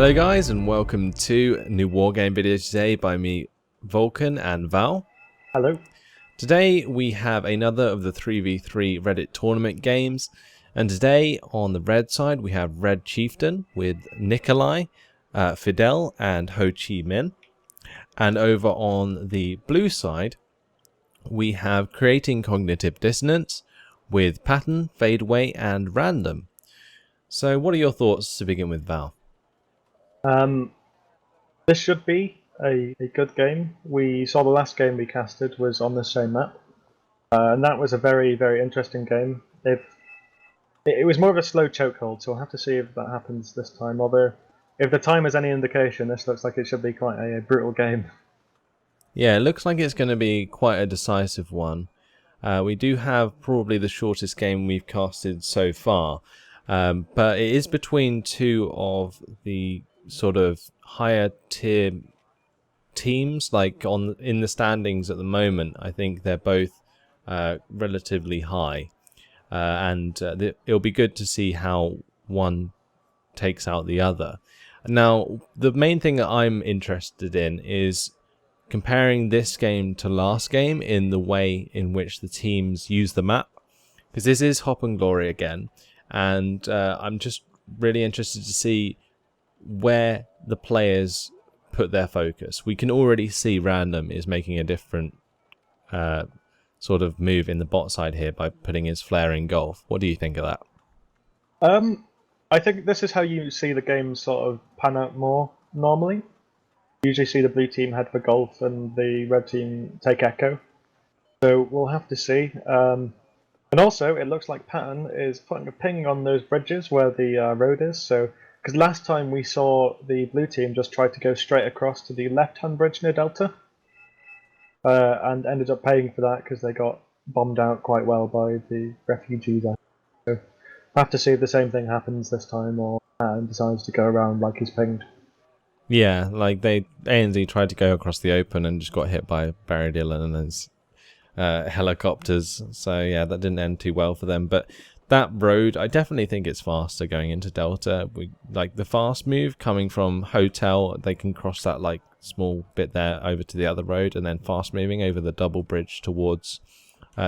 Hello guys and welcome to a new Wargame video today by me, Vulcan and Val. Hello. Today we have another of the 3v3 Reddit tournament games, and today on the red side we have Red Chieftain with Nikolai, Fidel and Ho Chi Minh, and over on the blue side we have Creating Cognitive Dissonance with Pattern, Fadeaway and Random. So what are your thoughts to begin with, Val? This should be a good game. We saw the last game we casted was on the same map, and that was a very, very interesting game. It was more of a slow chokehold, so we'll have to see if that happens this time. Although, if the time is any indication, this looks like it should be quite a brutal game. Yeah, it looks like it's going to be quite a decisive one. We do have probably the shortest game we've casted so far, but it is between two of the sort of higher tier teams. Like in the standings at the moment, I think they're both relatively high, and it'll be good to see how one takes out the other. Now, the main thing that I'm interested in is comparing this game to last game in the way in which the teams use the map, because this is Hop and Glory again, and I'm just really interested to see where the players put their focus. We can already see Random is making a different sort of move in the bot side here by putting his flare in golf. What do you think of that? I think this is how you see the game sort of pan out more normally. You usually see the blue team head for golf and the red team take echo. So we'll have to see. And also, it looks like Pattern is putting a ping on those bridges where the road is. So, because last time we saw the blue team just try to go straight across to the left-hand bridge near Delta, and ended up paying for that because they got bombed out quite well by the refugees. So, we'll have to see if the same thing happens this time, or Pattern decides to go around like he's pinged. Yeah, like ANZ tried to go across the open and just got hit by Barry Dillon and his helicopters. So yeah, that didn't end too well for them. But that road, I definitely think it's faster going into Delta. We like the fast move coming from Hotel. They can cross that like small bit there over to the other road, and then fast moving over the double bridge towards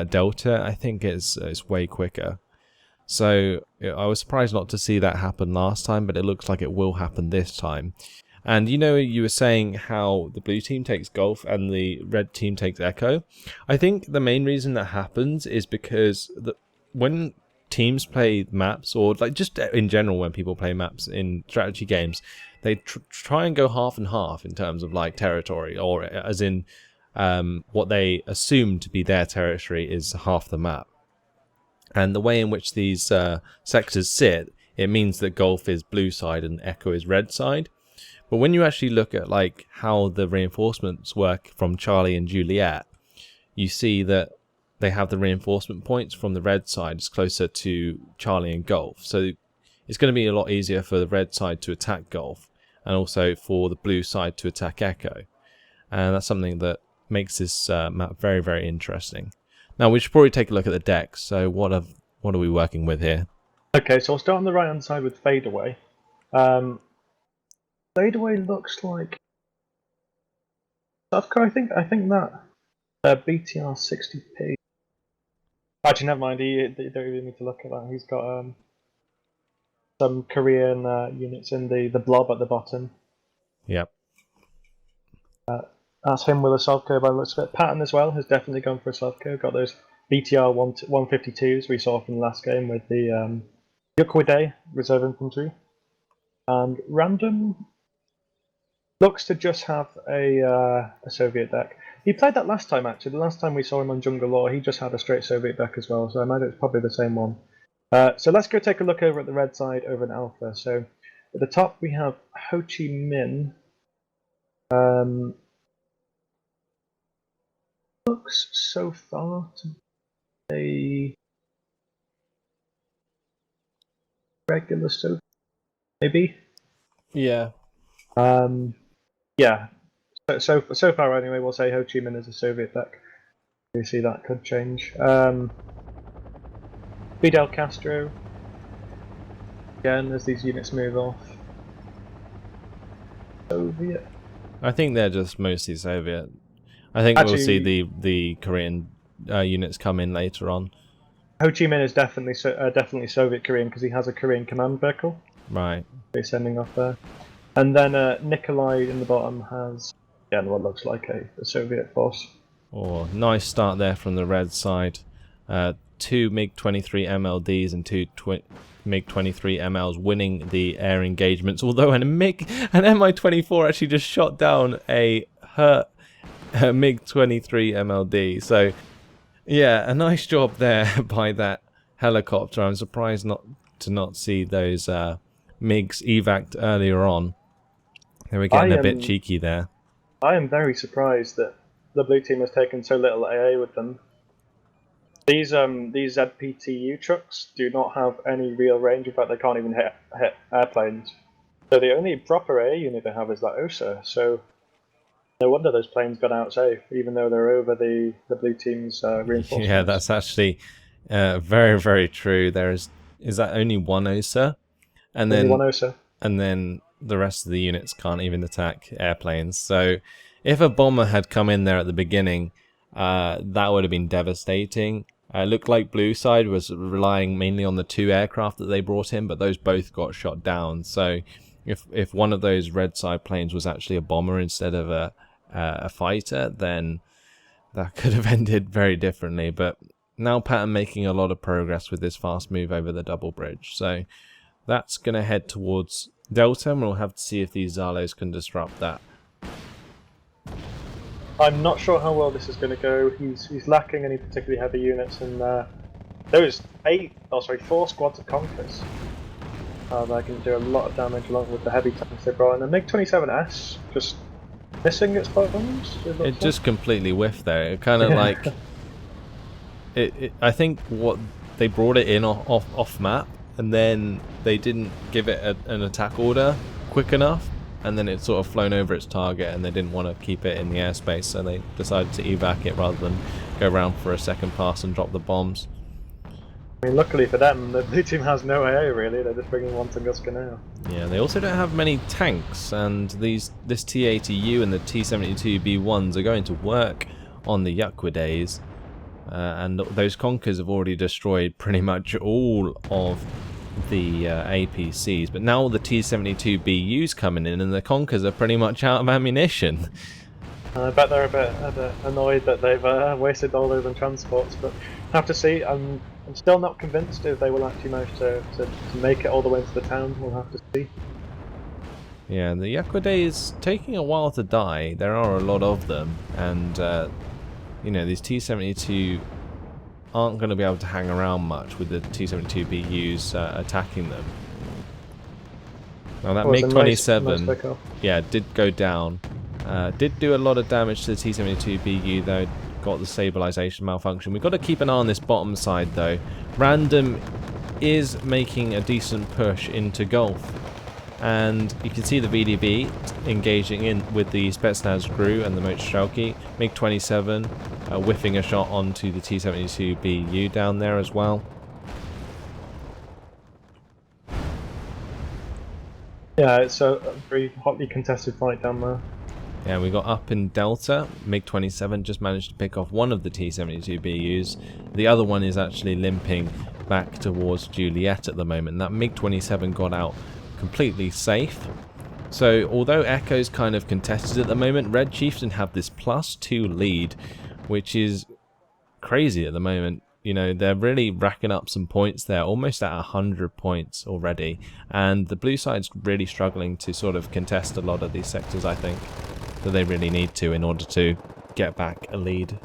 Delta. I think it's way quicker. So I was surprised not to see that happen last time, but it looks like it will happen this time. And you know, you were saying how the blue team takes golf and the red team takes echo. I think the main reason that happens is because when teams play maps, or like just in general when people play maps in strategy games, they try and go half and half in terms of like territory, or as in what they assume to be their territory is half the map. And the way in which these sectors sit, it means that golf is blue side and echo is red side. But when you actually look at like how the reinforcements work from Charlie and Juliet, you see that they have the reinforcement points from the red side is closer to Charlie and Golf. So it's going to be a lot easier for the red side to attack Golf, and also for the blue side to attack Echo. And that's something that makes this map very, very interesting. Now we should probably take a look at the decks. So what are we working with here? Okay, so I'll start on the right hand side with Fadeaway. Fadeaway looks like Sufco. I think that BTR 60p. Actually, never mind. You don't even need to look at that. He's got some Korean units in the blob at the bottom. Yep. That's him with a Sufco by the looks of it. Pattern as well has definitely gone for a Sufco. Got those BTR 152s we saw from the last game with the Yukwide reserve infantry. And Random looks to just have a Soviet deck. He played that last time, actually. The last time we saw him on Jungle Law, he just had a straight Soviet deck as well, so I imagine it's probably the same one. So let's go take a look over at the red side over in Alpha. So at the top we have Ho Chi Minh. Looks so far to be a regular Soviet, maybe? Yeah. Yeah. So far, anyway, we'll say Ho Chi Minh is a Soviet deck. You see that could change. Fidel Castro. Again, as these units move off. Soviet. I think they're just mostly Soviet. I think we'll see the Korean units come in later on. Ho Chi Minh is definitely Soviet Korean because he has a Korean command vehicle. Right. They're sending off there. And then Nikolai in the bottom has, again, what looks like a Soviet force. Oh, nice start there from the red side. 2 MiG-23 MLDs and 2 MiG-23 MLs winning the air engagements. Although an Mi-24 actually just shot down a MiG-23 MLD. So, yeah, a nice job there by that helicopter. I'm surprised not to see those MiGs evac'd earlier on. They were getting a bit cheeky there. I am very surprised that the blue team has taken so little AA with them. These ZPTU trucks do not have any real range. In fact, they can't even hit airplanes. So the only proper AA unit they have is that OSA. So no wonder those planes got out safe, even though they're over the blue team's reinforcements. Yeah, that's actually very, very true. Is that only one OSA? And only then one OSA. And then the rest of the units can't even attack airplanes. So if a bomber had come in there at the beginning, that would have been devastating. It looked like Blue Side was relying mainly on the 2 aircraft that they brought in, but those both got shot down. So if one of those red side planes was actually a bomber instead of a fighter, then that could have ended very differently. But now Patton making a lot of progress with this fast move over the double bridge. So that's going to head towards Delta, and we'll have to see if these Zalos can disrupt that. I'm not sure how well this is going to go. He's lacking any particularly heavy units, and there was 4 squads of Conkers. They can do a lot of damage along with the heavy tanks they brought in. The MiG-27S just missing its bombs. It just completely whiffed there. It kind of like I think what they brought it in off map, and then they didn't give it an attack order quick enough, and then it's sort of flown over its target, and they didn't want to keep it in the airspace, so they decided to evac it rather than go around for a second pass and drop the bombs. I mean, luckily for them, the blue team has no AA really. They're just bringing one Tunguska now. Yeah, they also don't have many tanks, and this T-80U and the T-72B1s are going to work on the Yakwa days. And those Conkers have already destroyed pretty much all of the APCs, but now all the T-72BUs coming in, and the Conkers are pretty much out of ammunition. I bet they're a bit annoyed that they've wasted all those on transports, but have to see. I'm still not convinced if they will actually manage to make it all the way into the town. We'll have to see. Yeah, the Yakwa Day is taking a while to die. There are a lot of them, and you know, these T-72 aren't going to be able to hang around much with the T-72BUs attacking them. Now that MiG-27, nice yeah, did go down. Did do a lot of damage to the T-72BU though. Got the stabilization malfunction. We've got to keep an eye on this bottom side though. Random is making a decent push into Gulf, and you can see the VDB engaging in with the Spetsnaz crew and the Motorstrelki. MiG-27 whiffing a shot onto the T-72BU down there as well. Yeah, it's a very hotly contested fight down there. Yeah, we got up in Delta. MiG-27 just managed to pick off one of the T-72BUs. The other one is actually limping back towards Juliet at the moment. That MiG-27 got out completely safe. So although Echo's kind of contested at the moment, Red Chieftain have this +2 lead, which is crazy at the moment. You know, they're really racking up some points there, almost at 100 points already, and the blue side's really struggling to sort of contest a lot of these sectors, I think, that they really need to in order to get back a lead.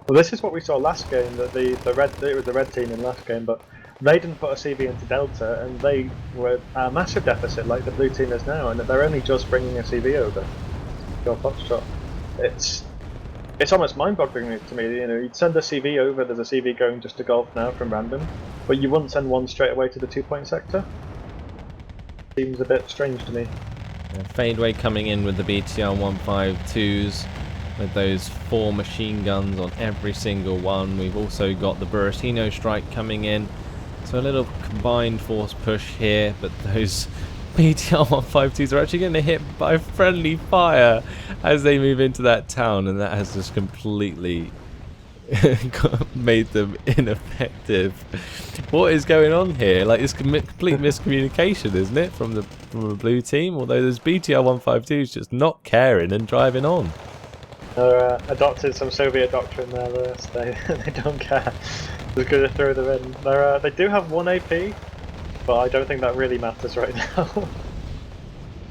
Well, this is what we saw last game, that it was the red team in last game, but they didn't put a CV into Delta, and they were at a massive deficit like the blue team is now, and they're only just bringing a CV over. Your Foxtrot. It's almost mind-boggling to me. You know, you'd send a CV over. There's a CV going just to Gulf now from random, but you wouldn't send one straight away to the 2-point sector. Seems a bit strange to me. Fadeway coming in with the BTR 152s with those 4 machine guns on every single one. We've also got the Buratino strike coming in, so a little combined force push here, but those BTR 152s are actually getting hit by friendly fire as they move into that town, and that has just completely made them ineffective. What is going on here? Like, it's complete miscommunication, isn't it, from the blue team? Although there's BTR 152s just not caring and driving on. They're adopted some Soviet doctrine there, Lewis. They don't care. Just gonna throw them in. They do have 1 AP, but I don't think that really matters right now.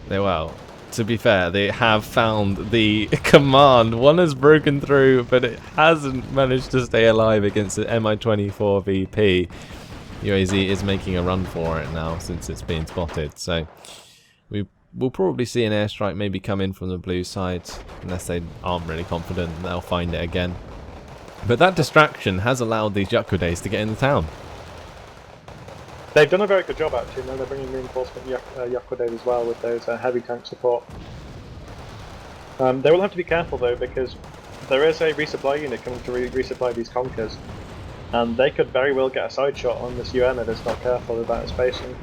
Well, to be fair, they have found the command. One has broken through, but it hasn't managed to stay alive against the Mi-24 VP. UAZ is making a run for it now since it's been spotted. So we'll probably see an airstrike maybe come in from the blue side, unless they aren't really confident they'll find it again. But that distraction has allowed these Yakudays to get in the town. They've done a very good job actually. Now they're bringing reinforcement Yakudays as well with those heavy tank support. They will have to be careful though, because there is a resupply unit coming to resupply these Conkers, and they could very well get a side shot on this UM if it's not careful about its spacing.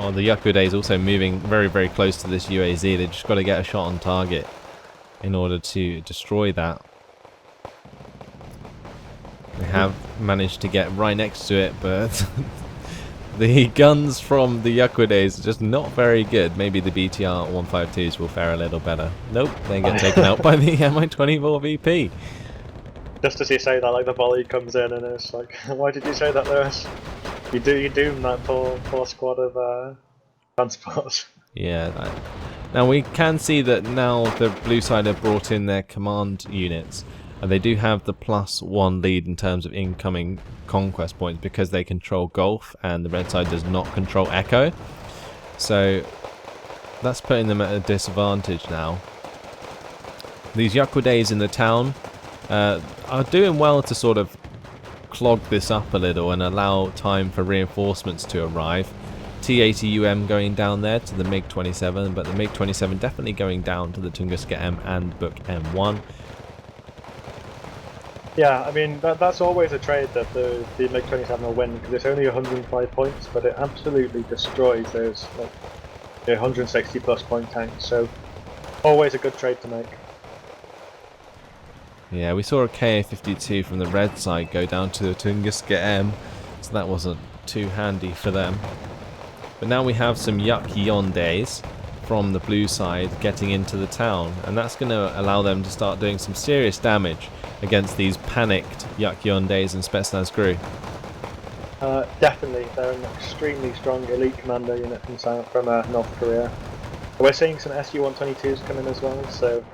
Oh, the Yakuda is also moving very, very close to this UAZ. They just got to get a shot on target in order to destroy that. They have managed to get right next to it, but the guns from the Yakudays are just not very good. Maybe the BTR 152s will fare a little better. Nope, they get taken out by the Mi-24 VP. Just as you say that, like the volley comes in and it's like, why did you say that, Lewis? You doom that poor squad of transports. Yeah. Now we can see that now the blue side have brought in their command units, and they do have the +1 lead in terms of incoming conquest points because they control Gulf and the red side does not control Echo. So that's putting them at a disadvantage now. These Yakudays in the town are doing well to sort of clog this up a little and allow time for reinforcements to arrive. T-80UM going down there to the MiG-27, but the MiG-27 definitely going down to the Tunguska M and Book M1. Yeah, I mean, that's always a trade that the MiG-27 will win, because it's only 105 points, but it absolutely destroys those like, 160 plus point tanks, so always a good trade to make. Yeah, we saw a KA-52 from the red side go down to the Tunguska M, so that wasn't too handy for them. But now we have some Yakyondays from the blue side getting into the town, and that's going to allow them to start doing some serious damage against these panicked Yakyondays and Spetsnaz crew. Definitely, they're an extremely strong elite commando unit from North Korea. We're seeing some Su-122s come in as well, so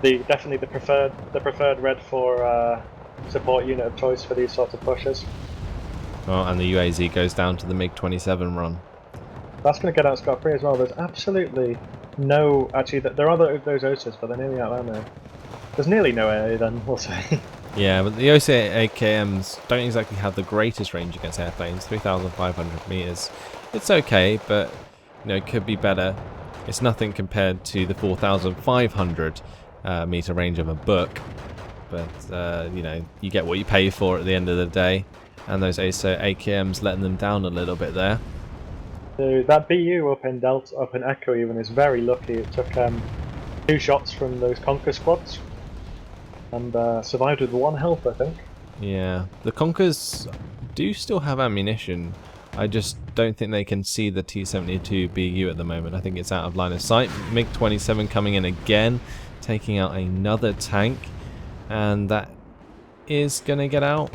definitely the preferred Red 4 support unit of choice for these sorts of pushes. Oh, and the UAZ goes down to the MiG-27 run. That's going to get out scot-free as well. There's absolutely no... Actually, there are those OSAs, but they're nearly out of ammo. There's nearly no AA then, we'll say. Yeah, but the OSA AKMs don't exactly have the greatest range against airplanes, 3,500 meters. It's okay, but you know, it could be better. It's nothing compared to the 4,500 meter range of a Book, but you know, you get what you pay for at the end of the day, and those OSA AKMs letting them down a little bit there. So that BU up in Echo even is very lucky. It took 2 shots from those Conquer squads and survived with 1 health, I think. Yeah, the Conkers do still have ammunition. I just don't think they can see the T-72 BU at the moment. I think it's out of line of sight. MiG-27 coming in again, taking out another tank, and that is going to get out.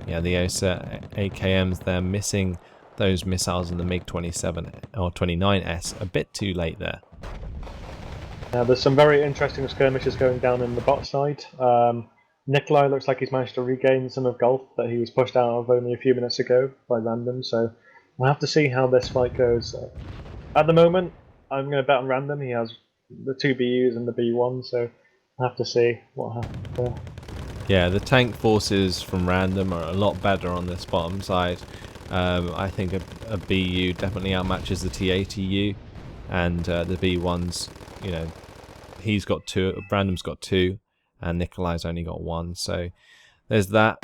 Yeah, the OSA AKMs, they're missing those missiles in the MiG-27 or 29S a bit too late there. There's some very interesting skirmishes going down in the bot side. Nikolai looks like he's managed to regain some of Gulf that he was pushed out of only a few minutes ago by Random, so we'll have to see how this fight goes. At the moment, I'm going to bet on Random. He has the 2 BUs and the B1, so we'll have to see what happens there. Yeah, the tank forces from Random are a lot better on this bottom side. I think a BU definitely outmatches the T-80U, and the B1's, you know, he's got 2, Random's got 2, and Nikolai's only got 1, so there's that.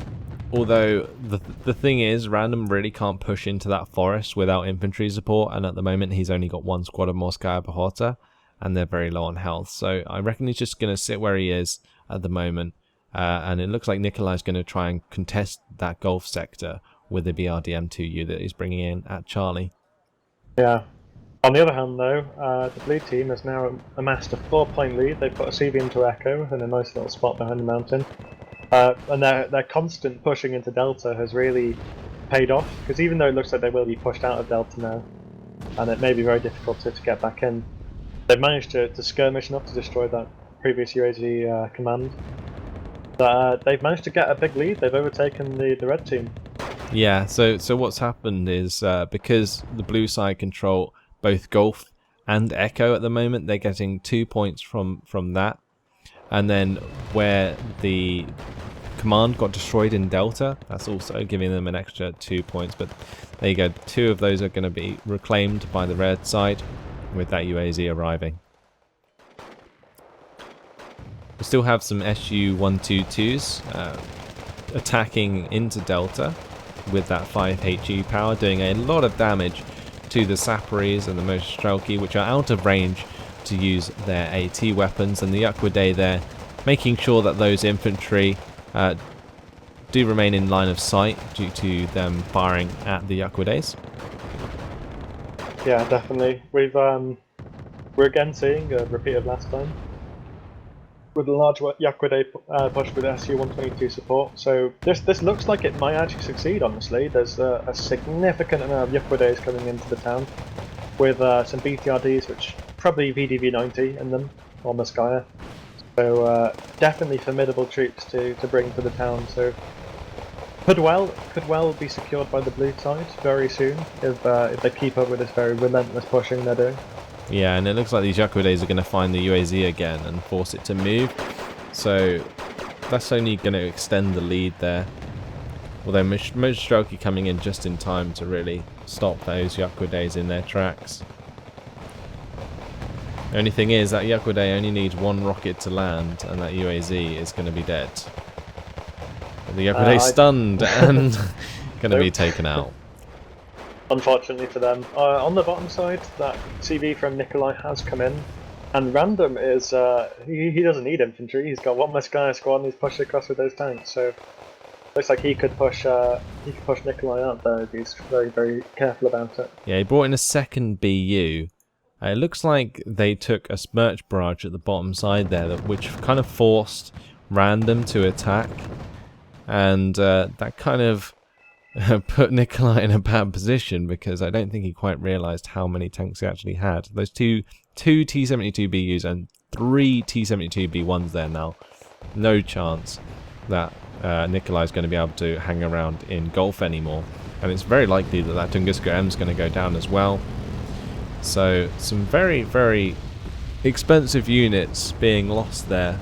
although the thing is, Random really can't push into that forest without infantry support, and at the moment he's only got one squad of Morskaya Pehota, and they're very low on health. So I reckon he's just going to sit where he is at the moment, and it looks like Nikolai's going to try and contest that Gulf sector with the BRDM2U that he's bringing in at Charlie. Yeah. On the other hand, though, the blue team has now amassed a 4-point lead. They've put a CV into Echo in a nice little spot behind the mountain. And their constant pushing into Delta has really paid off, because even though it looks like they will be pushed out of Delta now, and it may be very difficult to get back in, they've managed to skirmish enough to destroy that previous UAZ command. They've managed to get a big lead. They've overtaken the red team. Yeah, so what's happened is because the blue side control both Gulf and Echo at the moment, they're getting 2 points from that. And then where the command got destroyed in Delta, that's also giving them an extra 2 points. But there you go, 2 of those are going to be reclaimed by the red side with that UAZ arriving. We still have some SU-122s attacking into Delta with that 5 HE power, doing a lot of damage to the Saparis and the Mostrelki, which are out of range to use their AT weapons, and the Yakuday there making sure that those infantry do remain in line of sight due to them firing at the Yakudays. Yeah, definitely. We're again seeing a repeat of last time, with a large Yakuday push with SU-122 support. So this looks like it might actually succeed, honestly. There's a significant amount of Yakudays coming into the town, with some BTRDs, which probably VDV-90 in them, or Morskaya. So definitely formidable troops to bring to the town. So could well be secured by the blue side very soon if they keep up with this very relentless pushing they're doing. Yeah, and it looks like these Yakudays are going to find the UAZ again and force it to move. So that's only going to extend the lead there. Although Mostrelki coming in just in time to really stop those Yakudays in their tracks. The only thing is that Yakuday only needs 1 rocket to land, and that UAZ is going to be dead. But the Yakuday's stunned and going to be taken out. Unfortunately for them. On the bottom side, that CV from Nikolai has come in, and Random is he doesn't need infantry. He's got 1 Morskaya squad and he's pushed across with those tanks. So looks like he could push Nikolai out there if he's very, very careful about it. Yeah, he brought in a second BU. It looks like they took a Smirch barrage at the bottom side there, which kind of forced Random to attack, and that kind of put Nikolai in a bad position, because I don't think he quite realised how many tanks he actually had. Those two T-72BUs and 3 T-72B1s there now. No chance that Nikolai's going to be able to hang around in Gulf anymore. And it's very likely that Tunguska M is going to go down as well. So some very, very expensive units being lost there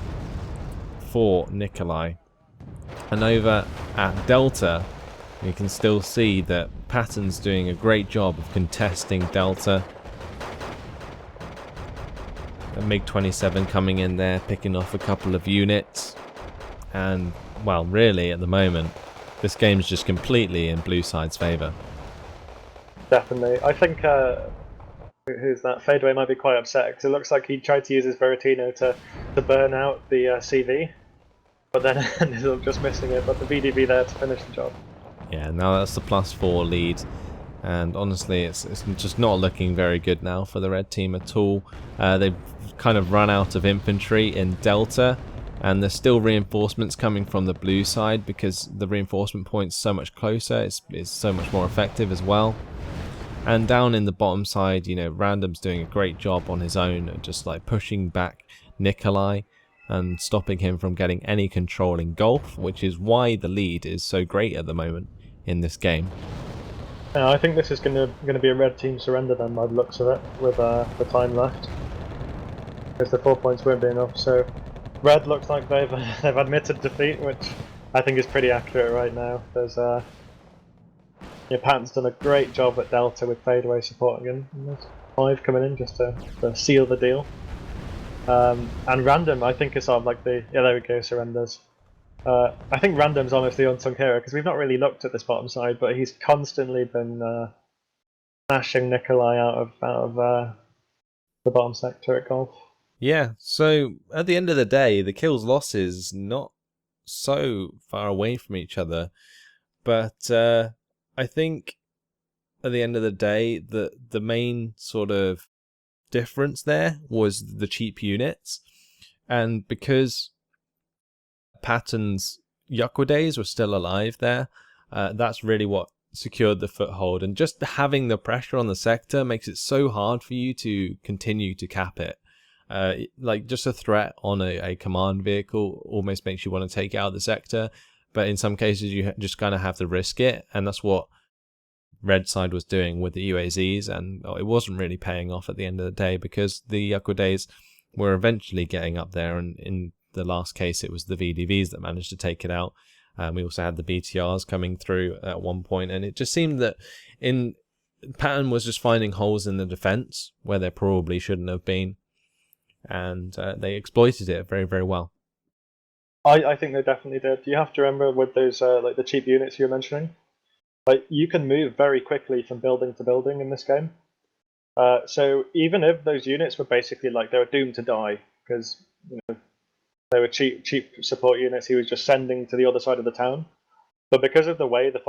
for Nikolai. And over at Delta, you can still see that Patton's doing a great job of contesting Delta. A MiG-27 coming in there, picking off a couple of units. And, well, really, at the moment, this game's just completely in blue side's favour. Definitely. I think, who's that? Fadeaway might be quite upset, because it looks like he tried to use his Veritino to burn out the CV, but then ended up just missing it, but the VDV there to finish the job. Yeah, now that's the +4 lead, and honestly it's just not looking very good now for the red team at all. They've kind of run out of infantry in Delta, and there's still reinforcements coming from the blue side, because the reinforcement point's so much closer, it's so much more effective as well. And down in the bottom side, you know, Random's doing a great job on his own, just like pushing back Nikolai and stopping him from getting any control in Gulf, which is why the lead is so great at the moment in this game. Yeah, I think this is going to be a red team surrender then, by the looks of it, with the time left, because the 4 points won't be enough. So red looks like they've admitted defeat, which I think is pretty accurate right now. There's Patton's done a great job at Delta with Fadeaway supporting him. And there's 5 coming in just to seal the deal. And Random, I think, is sort of like there we go, surrenders. I think Random's almost the unsung hero because we've not really looked at this bottom side, but he's constantly been smashing Nikolai out of the bottom sector at golf. Yeah, so at the end of the day, the kills losses not so far away from each other, but I think at the end of the day, the main sort of difference there was the cheap units, and because Patton's Yuckwa days were still alive there, that's really what secured the foothold, and just having the pressure on the sector makes it so hard for you to continue to cap it. Like just a threat on a command vehicle almost makes you want to take out of the sector, but in some cases you just kind of have to risk it, and that's what Red side was doing with the UAZs, and it wasn't really paying off at the end of the day because the Yuckwa days were eventually getting up there, and in the last case it was the VDVs that managed to take it out. We also had the BTRs coming through at one point, and it just seemed that Patton was just finding holes in the defense where there probably shouldn't have been, and they exploited it very, very well. I think they definitely did. You have to remember with those like the cheap units you were mentioning, like you can move very quickly from building to building in this game. So even if those units were basically like they were doomed to die because they were cheap support units, he was just sending to the other side of the town. But because of the way the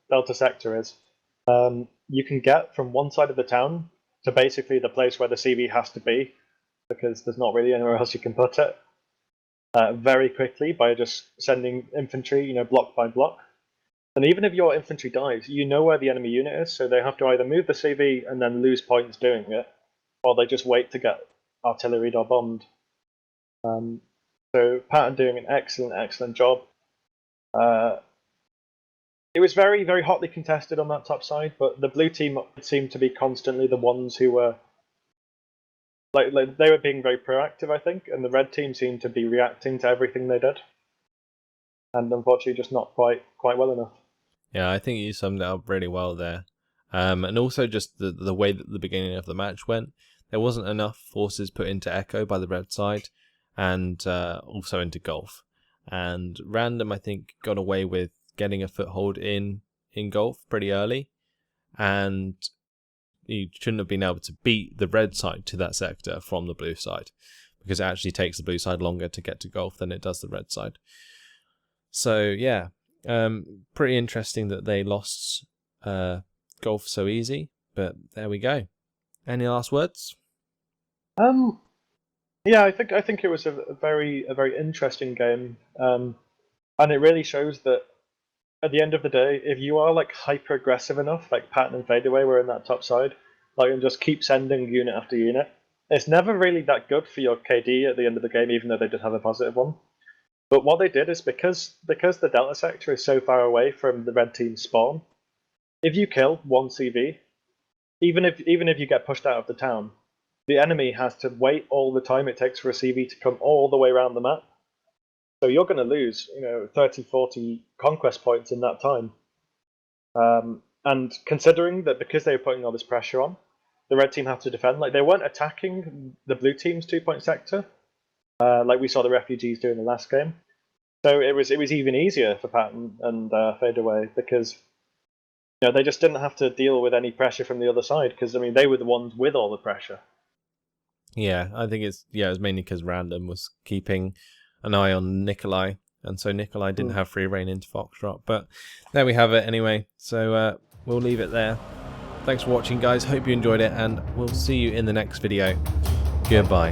Delta sector is, you can get from one side of the town to basically the place where the CV has to be, because there's not really anywhere else you can put it, very quickly by just sending infantry, block by block. And even if your infantry dies, you know where the enemy unit is, so they have to either move the CV and then lose points doing it, or they just wait to get artilleried or bombed. So Patton doing an excellent job. It was very, very hotly contested on that top side, but the blue team seemed to be constantly the ones who were like they were being very proactive, I think, and the red team seemed to be reacting to everything they did, and unfortunately just not quite well enough. Yeah, I think you summed it up really well there. And also just the way that the beginning of the match went, there wasn't enough forces put into Echo by the red side, and also into Golf. And Random, I think, got away with getting a foothold in Golf pretty early, and you shouldn't have been able to beat the red side to that sector from the blue side, because it actually takes the blue side longer to get to Golf than it does the red side. So yeah, pretty interesting that they lost Golf so easy, but there we go. Any last words? Yeah, I think it was a very interesting game, and it really shows that at the end of the day, if you are like hyper aggressive enough, like Patton and Fadeaway were in that top side, like and just keep sending unit after unit, it's never really that good for your KD at the end of the game, even though they did have a positive one. But what they did is because the Delta sector is so far away from the red team spawn, if you kill one CV, even if you get pushed out of the town, the enemy has to wait all the time it takes for a CV to come all the way around the map. So you're going to lose, 30, 40 conquest points in that time. And considering that because they were putting all this pressure on, the red team have to defend. Like they weren't attacking the blue team's 2-point sector, like we saw the refugees do in the last game. So it was even easier for Patton and Fadeaway because they just didn't have to deal with any pressure from the other side, because they were the ones with all the pressure. Yeah, I think it was mainly because Random was keeping an eye on Nikolai, and so Nikolai didn't have free reign into Foxtrot. But there we have it anyway, so we'll leave it there. Thanks for watching, guys. Hope you enjoyed it, and we'll see you in the next video. Goodbye.